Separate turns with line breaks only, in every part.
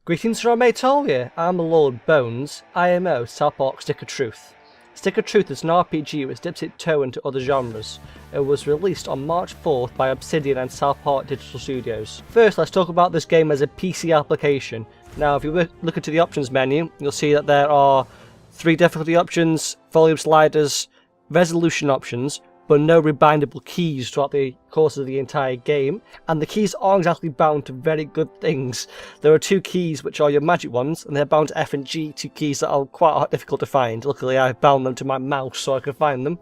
Greetings from Atolia, I'm the Lord Bones, IMO, South Park Stick of Truth. Stick of Truth is an RPG which dips its toe into other genres. It was released on March 4th by Obsidian and South Park Digital Studios. First, let's talk about this game as a PC application. Now, if you look into the options menu, you'll see that there are 3 difficulty options, volume sliders, resolution options, but no rebindable keys throughout the course of the entire game, and the keys aren't exactly bound to very good things. There are 2 keys which are your magic ones, and they're bound to F and G, 2 keys that are quite difficult to find. Luckily I've bound them to my mouse so I can find them.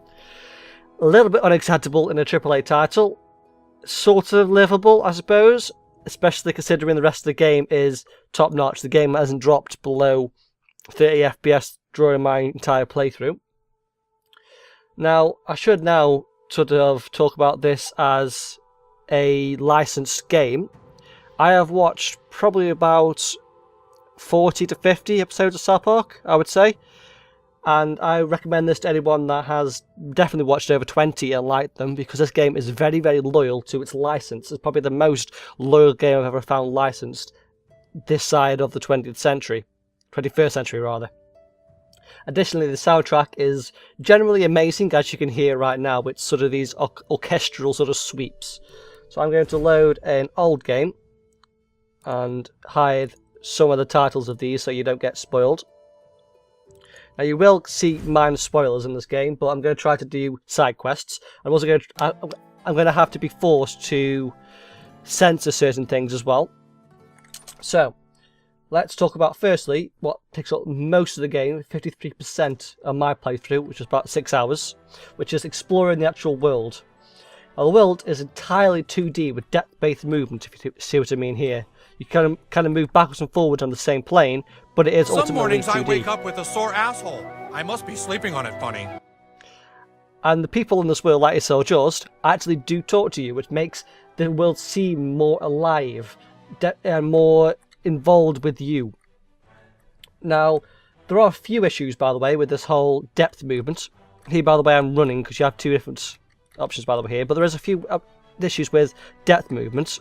A little bit unacceptable in a AAA title, sort of livable I suppose, especially considering the rest of the game is top notch. The game hasn't dropped below 30 FPS during my entire playthrough. Now, I should now sort of talk about this as a licensed game. I have watched probably about 40 to 50 episodes of South Park, I would say. And I recommend this to anyone that has definitely watched over 20 and liked them, because this game is very, very loyal to its license. It's probably the most loyal game I've ever found licensed this side of the 20th century. 21st century, rather. Additionally, the soundtrack is generally amazing, as you can hear right now, with sort of these orchestral sort of sweeps. So I'm going to load an old game and hide some of the titles of these so you don't get spoiled. Now you will see minor spoilers in this game, but I'm going to try to do side quests. I'm also going to have to be forced to censor certain things as well. So let's talk about firstly what takes up most of the game, 53% of my playthrough, which is about 6 hours, which is exploring the actual world. Now, the world is entirely 2D with depth-based movement, if you see what I mean here. You kind of move backwards and forwards on the same plane, but it is ultimately 2D.
Some mornings I wake up with a sore asshole. I must be sleeping on it funny.
And the people in this world, like yourself, just actually do talk to you, which makes the world seem more alive and more involved with you. Now, there are a few issues, by the way, with this whole depth movement. Here, by the way, I'm running because you have 2 different options, by the way, here, but there is a few issues with depth movements.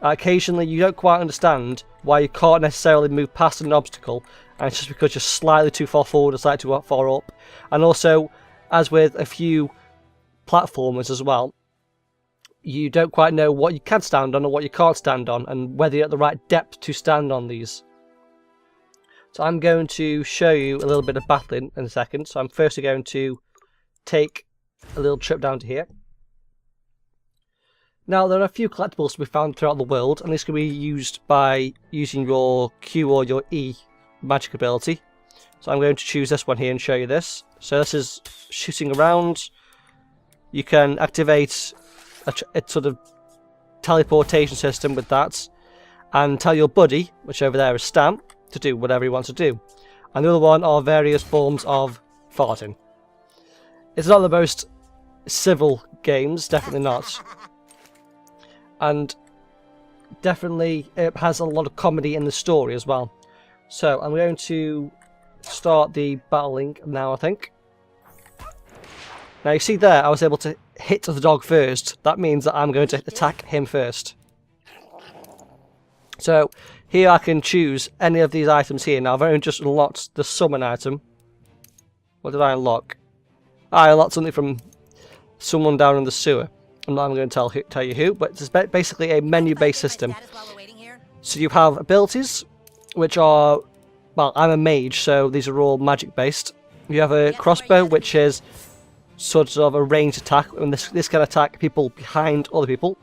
Occasionally, you don't quite understand why you can't necessarily move past an obstacle, and it's just because you're slightly too far forward or slightly too far up. And also, as with a few platformers as well, you don't quite know what you can stand on or what you can't stand on, and whether you're at the right depth to stand on these. So I'm going to show you a little bit of battling in a second. So I'm firstly going to take a little trip down to here. Now, there are a few collectibles to be found throughout the world, and this can be used by using your Q or your E magic ability. So I'm going to choose this one here and show you this. So this is shooting around. You can activate a sort of teleportation system with that, and tell your buddy, which over there is Stam, to do whatever he wants to do. And the other one are various forms of farting. It's not the most civil games, definitely not. And definitely it has a lot of comedy in the story as well. So I'm going to start the battling now, I think. Now you see there, I was able to hit the dog first. That means that I'm going to attack him first. So here I can choose any of these items here. Now I've only just unlocked the summon item. What did I unlock? I unlocked something from someone down in the sewer. I'm not going to tell you who, but it's basically a menu-based system. So you have abilities, which are, well, I'm a mage, so these are all magic-based. You have a crossbow, which is sort of a ranged attack, and this can attack people behind other people.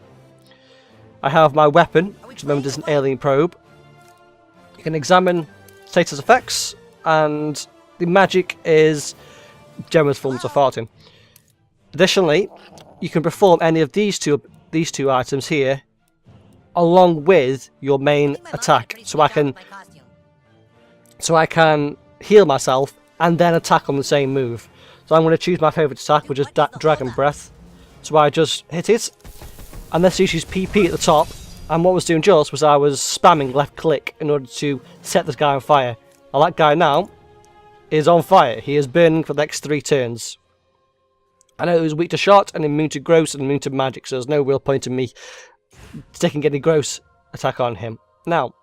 I have my weapon, which remember is an alien probe. You can examine status effects, and the magic is generous forms of farting. Additionally, you can perform any of these two items here along with your main attack. So I can heal myself and then attack on the same move. So I'm going to choose my favourite attack, which is Dragon Breath. So I just hit it, and this uses PP at the top. And what I was doing just was I was spamming left click in order to set this guy on fire. Now that guy now is on fire. He is burning for the next 3 turns. I know he was weak to shot and immune to gross and immune to magic, so there's no real point in me taking any gross attack on him. Now,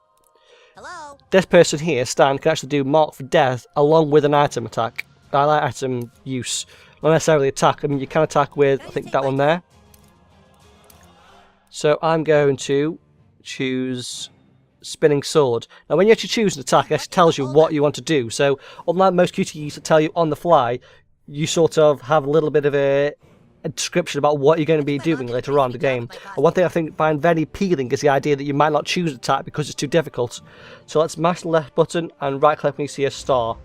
hello?
this person here, Stan, can actually do mark for death along with an item attack. Item use. Not necessarily attack. I mean, you can attack with, I think, that one there. So I'm going to choose spinning sword. Now, when you actually choose an attack, it actually tells you what you want to do. So, unlike most QTEs that tell you on the fly, you sort of have a little bit of a description about what you're going to be doing later on in the game. And one thing I find very appealing is the idea that you might not choose an attack because it's too difficult. So let's mash the left button and right click when you see a star.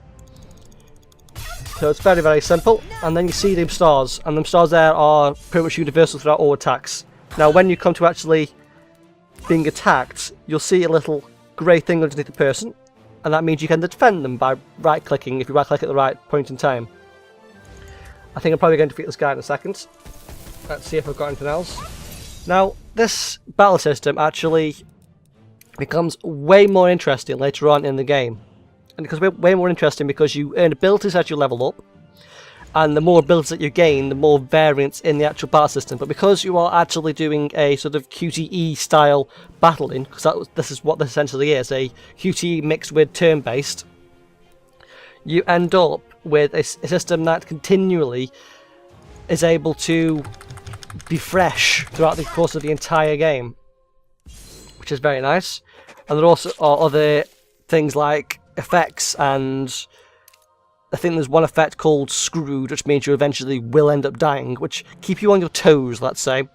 So it's very, very simple. And then you see them stars, and them stars there are pretty much universal throughout all attacks. Now when you come to actually being attacked, you'll see a little grey thing underneath the person, and that means you can defend them by right clicking if you right click at the right point in time. I think I'm probably going to defeat this guy in a second. Let's see if I've got anything else. Now, this battle system actually becomes way more interesting later on in the game. And it becomes way more interesting because you earn abilities as you level up. And the more abilities that you gain, the more variance in the actual battle system. But because you are actually doing a sort of QTE style battling, because this is what this essentially is, a QTE mixed with turn-based, you end up with a system that continually is able to be fresh throughout the course of the entire game, which is very nice. And there also are other things like effects, and I think there's one effect called Screwed, which means you eventually will end up dying, which keep you on your toes, let's say.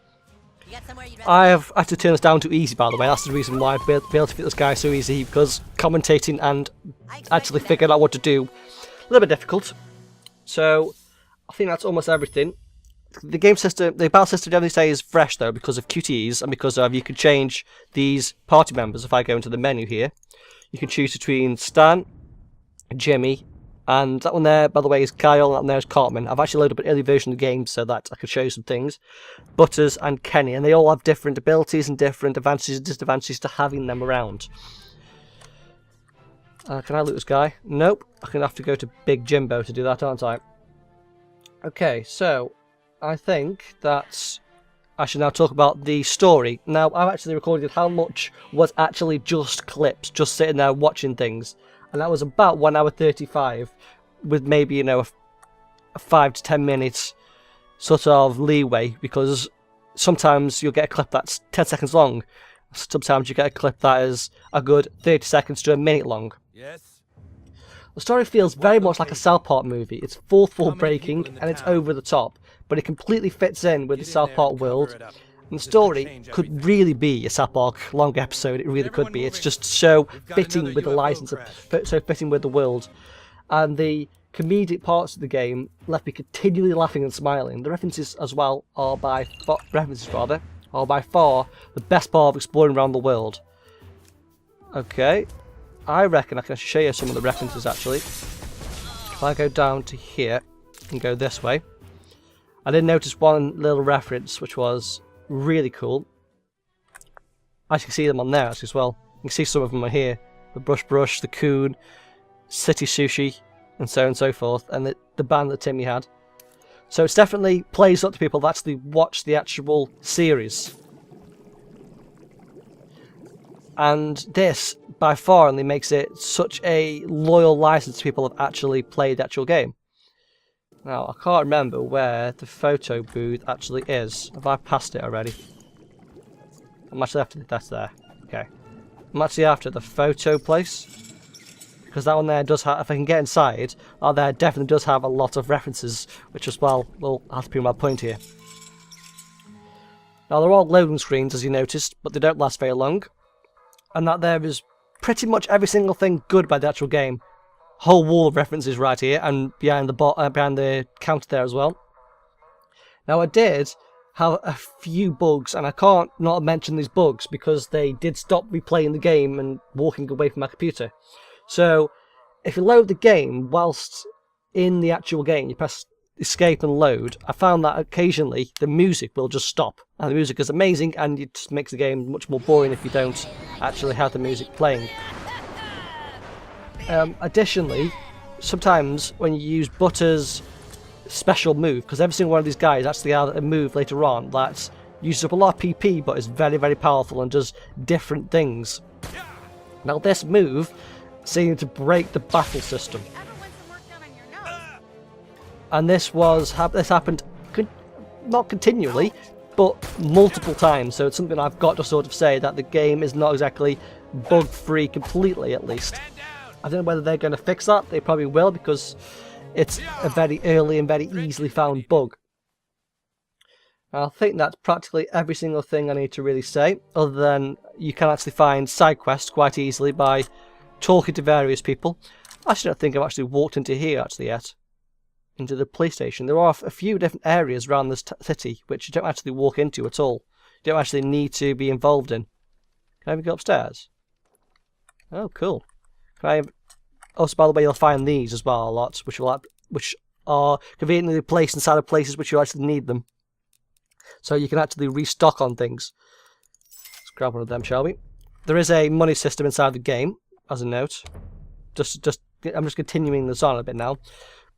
I have had to turn this down to easy, by the way. That's the reason why I've been able to fit this guy so easy, because commentating and actually figuring out what to do, a little bit difficult. So I think that's almost everything. The game system, the battle system, generally say is fresh though because of QTEs and because of you can change these party members. If I go into the menu here, you can choose between Stan, Jimmy, and that one there, by the way, is Kyle, and that one there is Cartman. I've actually loaded up an early version of the game so that I could show you some things. Butters and Kenny, and they all have different abilities and different advantages and disadvantages to having them around. Can I loot this guy? Nope. I'm going to have to go to Big Jimbo to do that, aren't I? Okay, so I think that I should now talk about the story. Now, I've actually recorded how much was actually just clips, just sitting there watching things. And that was about 1 hour 35, with maybe, you know, a 5 to 10 minutes sort of leeway, because sometimes you'll get a clip that's 10 seconds long. Sometimes you get a clip that is a good 30 seconds to a minute long.
Yes.
The story feels very much like a South Park movie. It's fourth wall breaking and it's over the top, but it completely fits in with the South Park world. And the story could really be a South Park long episode. It really could be. It's just so fitting with the license, so fitting with the world. And the comedic parts of the game left me continually laughing and smiling. The references as well are by far the best part of exploring around the world. Okay, I reckon I can show you some of the references actually. If I go down to here and go this way, I did notice one little reference which was really cool. As you can see them on there as well. You can see some of them are here. The Brush, the Coon, City Sushi, and so on and so forth, and the band that Timmy had. So it's definitely plays up to people that actually watch the actual series. And this, by far, only makes it such a loyal license to people that actually played the actual game. Now, I can't remember where the photo booth actually is. Have I passed it already? I'm actually after that's there. Okay. I'm actually after the photo place. Because that one there does have, if I can get inside, that there definitely does have a lot of references, which as well will have to be my point here. Now, they're all loading screens, as you noticed, but they don't last very long. And that there is pretty much every single thing good by the actual game. Whole wall of references right here, and behind the counter there as well. Now, I did have a few bugs, and I can't not mention these bugs because they did stop me playing the game and walking away from my computer. So, if you load the game whilst in the actual game, you press escape and load, I found that occasionally the music will just stop. And the music is amazing, and it just makes the game much more boring if you don't actually have the music playing. Additionally, sometimes when you use Butter's special move, because every single one of these guys actually has a move later on that uses up a lot of PP but is very, very powerful and does different things. Now this move seemed to break the battle system.
You ever want some work done on your nose?
And this happened not continually, but multiple times. So it's something I've got to sort of say that the game is not exactly bug-free completely, at least. I don't know whether they're going to fix that. They probably will, because it's a very early and very easily found bug. I think that's practically every single thing I need to really say, other than you can actually find SciQuest quite easily by talking to various people. I actually don't think I've actually walked into here yet. Into the police station. There are a few different areas around this city which you don't actually walk into at all. You don't actually need to be involved in. Can I even go upstairs? Oh, cool. Can I... Also, by the way, you'll find these as well a lot, which are conveniently placed inside of places which you actually need them. So you can actually restock on things. Let's grab one of them, shall we? There is a money system inside the game, as a note. I'm just continuing this on a bit now.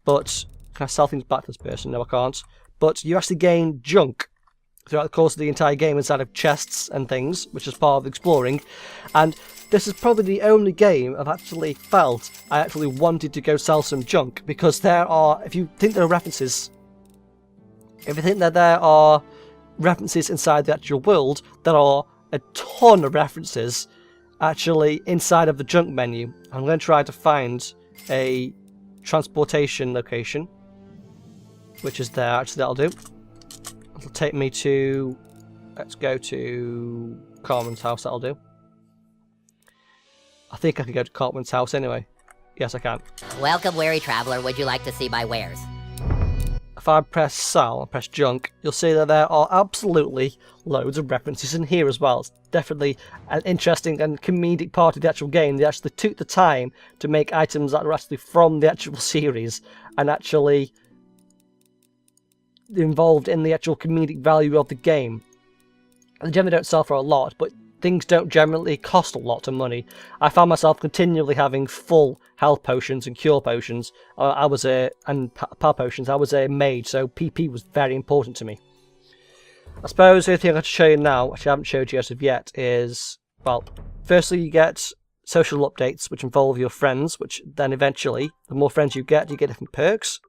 But can I sell things back to this person? No, I can't. But you actually gain junk throughout the course of the entire game inside of chests and things, which is part of exploring. And this is probably the only game I've actually felt I actually wanted to go sell some junk, because there are, if you think there are references inside the actual world, there are a ton of references actually inside of the junk menu. I'm going to try to find a transportation location, which is there. Actually, that'll do. It'll take me to, let's go to Cartman's house. That'll do. I think I can go to Cartman's house anyway. Yes, I can.
Welcome, weary traveler. Would you like to see my wares?
If I press sell and press junk, you'll see that there are absolutely loads of references in here as well. It's definitely an interesting and comedic part of the actual game. They actually took the time to make items that are actually from the actual series and actually involved in the actual comedic value of the game. They generally don't sell for a lot, but things don't generally cost a lot of money. I found myself continually having full health potions and cure potions. And power potions. I was a mage, so PP was very important to me. I suppose the only thing I have to show you now, which I haven't showed you as of yet, is, well, firstly you get social updates, which involve your friends, which then eventually, the more friends you get different perks,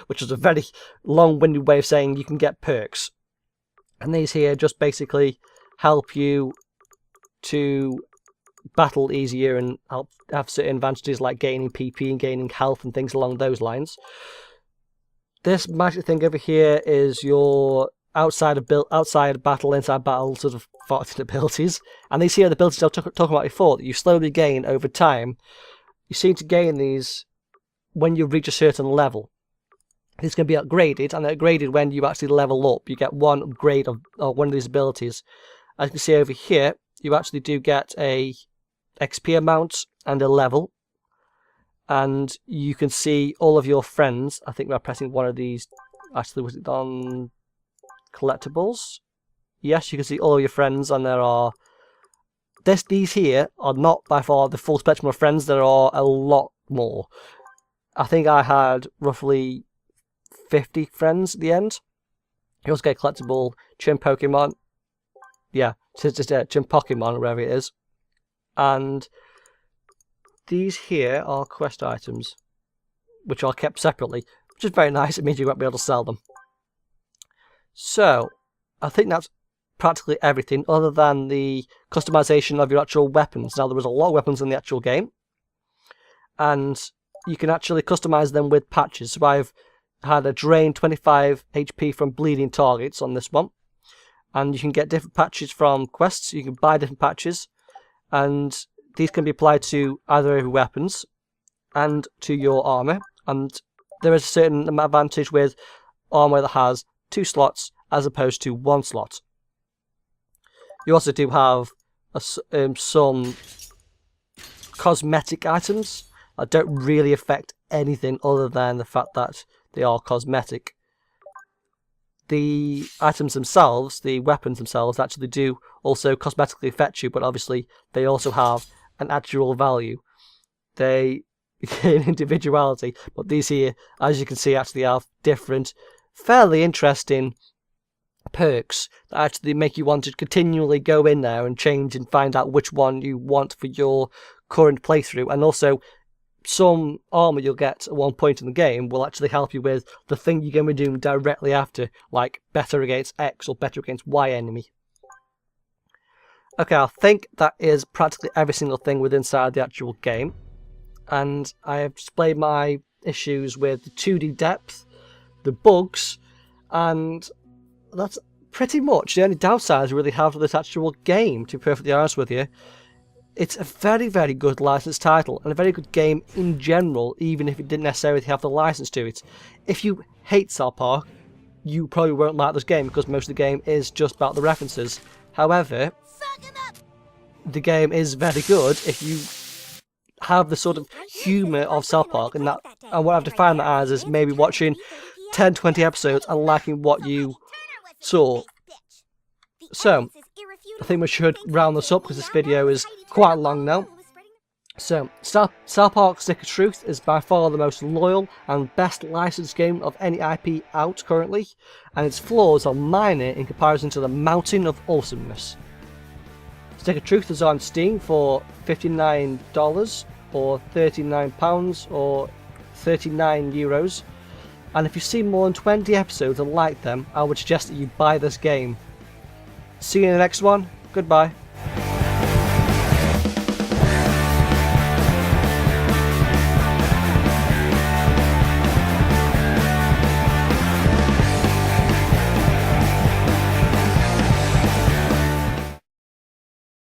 which is a very long-winded way of saying you can get perks. And these here just basically help you to battle easier and have certain advantages like gaining PP and gaining health and things along those lines. This magic thing over here is your outside battle, inside battle sort of fighting abilities. And these here are the abilities I was talking about before that you slowly gain over time. You seem to gain these when you reach a certain level. These can be upgraded, and they're upgraded when you actually level up. You get one upgrade of one of these abilities. As you can see over here, you actually do get a XP amount and a level, and you can see all of your friends. I think we're pressing one of these. Actually, was it on collectibles? Yes, you can see all of your friends, and there are these here are not by far the full spectrum of friends. There are a lot more. I think I had roughly 50 friends at the end. You also get a collectible Chim Pokemon. Yeah, it's just a Chim Pokemon or whatever it is. And these here are quest items, which are kept separately, which is very nice. It means you won't be able to sell them. So, I think that's practically everything other than the customization of your actual weapons. Now, there was a lot of weapons in the actual game, and you can actually customize them with patches. So I've had a drain 25 HP from bleeding targets on this one, and you can get different patches from quests. You can buy different patches, and these can be applied to either of your weapons and to your armor. And there is a certain advantage with armor that has 2 slots as opposed to 1 slot. You also do have some cosmetic items that don't really affect anything other than the fact that they are cosmetic. The items themselves, the weapons themselves, actually do also cosmetically affect you, but obviously they also have an actual value. They gain individuality, but these here, as you can see, actually have different, fairly interesting perks that actually make you want to continually go in there and change and find out which one you want for your current playthrough, and also some armor you'll get at one point in the game will actually help you with the thing you're going to be doing directly after, like better against X or better against Y enemy. Okay, I think that is practically every single thing within inside the actual game, and I have displayed my issues with the 2D depth, the bugs, and that's pretty much the only downsides I really have to this actual game, to be perfectly honest with you. It's a very, very good licensed title, and a very good game in general, even if it didn't necessarily have the license to it. If you hate South Park, you probably won't like this game, because most of the game is just about the references. However, the game is very good if you have the sort of humour of South Park, and what I've defined that as is maybe watching 10-20 episodes and liking what you saw. So, I think we should round this up because this video is quite long now. So, South Park Stick of Truth is by far the most loyal and best licensed game of any IP out currently, and its flaws are minor in comparison to the mountain of awesomeness. Stick of Truth is on Steam for $59 or £39 or €39, and if you've seen more than 20 episodes and like them, I would suggest that you buy this game. See you in the next one. Goodbye.